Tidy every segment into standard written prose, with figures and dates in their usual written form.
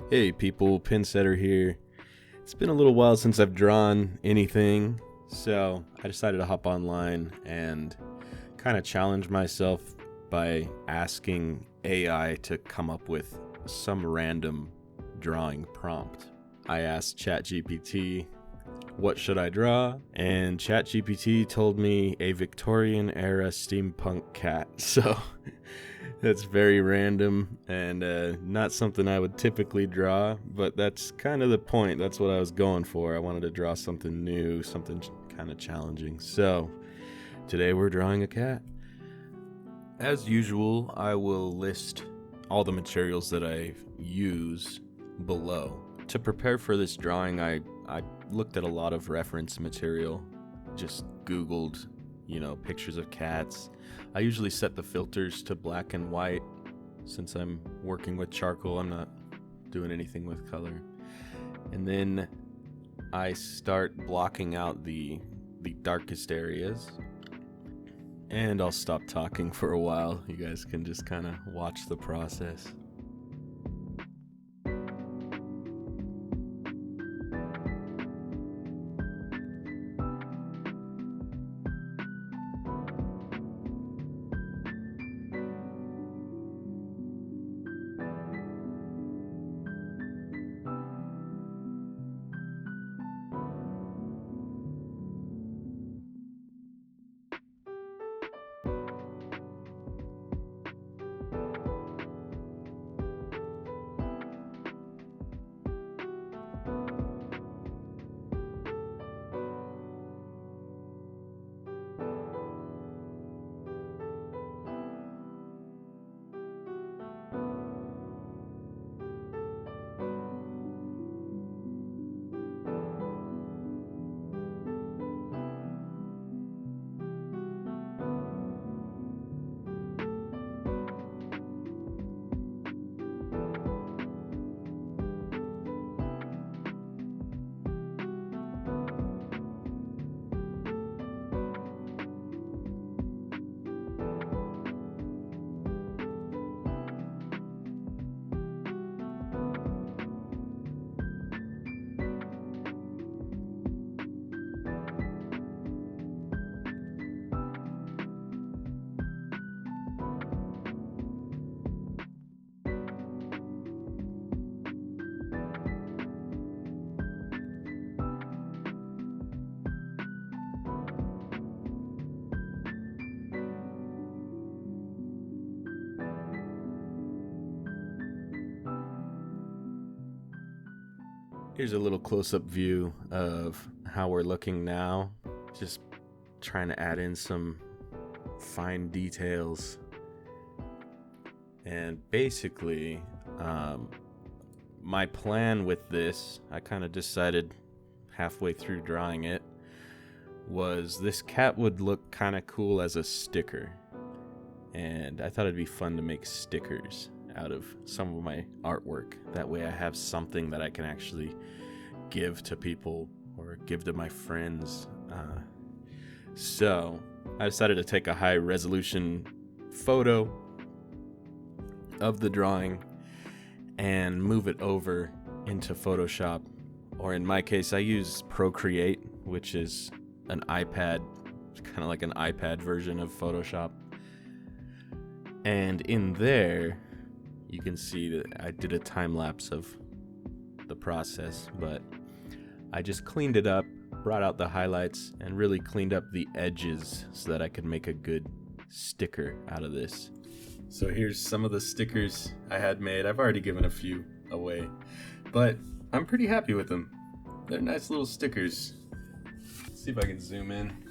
Hey people, Pinsetter here. It's been a little while since I've drawn anything, so I decided to hop online and kind of challenge myself by asking AI to come up with some random drawing prompt. I asked ChatGPT, what should I draw? And ChatGPT told me a Victorian era steampunk cat. So that's very random and not something I would typically draw, but that's kind of the point. That's what I was going for. I wanted to draw something new, something kind of challenging. So today we're drawing a cat. As usual, I will list all the materials that I use below. To prepare for this drawing, I looked at a lot of reference material, just Googled, pictures of cats. I usually set the filters to black and white. Since I'm working with charcoal, I'm not doing anything with color. And then I start blocking out the darkest areas. And I'll stop talking for a while. You guys can just kind of watch the process. Here's a little close-up view of how we're looking now. Just trying to add in some fine details. And basically, my plan with this, I kind of decided halfway through drawing it, was this cat would look kind of cool as a sticker. And I thought it'd be fun to make stickers out of some of my artwork. That way I have something that I can actually give to people or give to my friends. So I decided to take a high resolution photo of the drawing and move it over into Photoshop, or in my case I use Procreate, which is an iPad, kind of like an iPad version of Photoshop. And in there you can see that I did a time lapse of the process, but I just cleaned it up, brought out the highlights, and really cleaned up the edges so that I could make a good sticker out of this. So here's some of the stickers I had made. I've already given a few away, but I'm pretty happy with them. They're nice little stickers. Let's see if I can zoom in.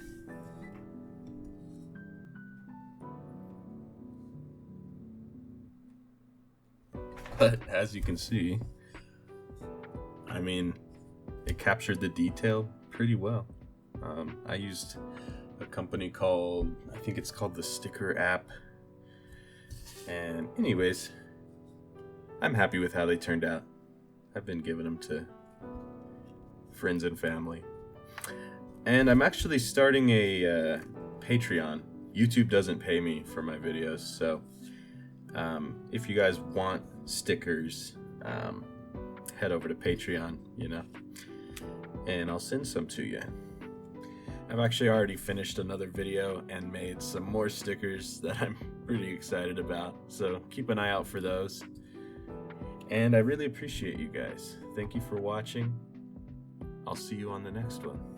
But as you can see, it captured the detail pretty well. I used a company called, I think it's called the Sticker app. And anyways, I'm happy with how they turned out. I've been giving them to friends and family. And I'm actually starting a Patreon. YouTube doesn't pay me for my videos, so if you guys want stickers, head over to Patreon, and I'll send some to you. I've actually already finished another video and made some more stickers that I'm pretty excited about, so keep an eye out for those. And I really appreciate you guys. Thank you for watching. I'll see you on the next one.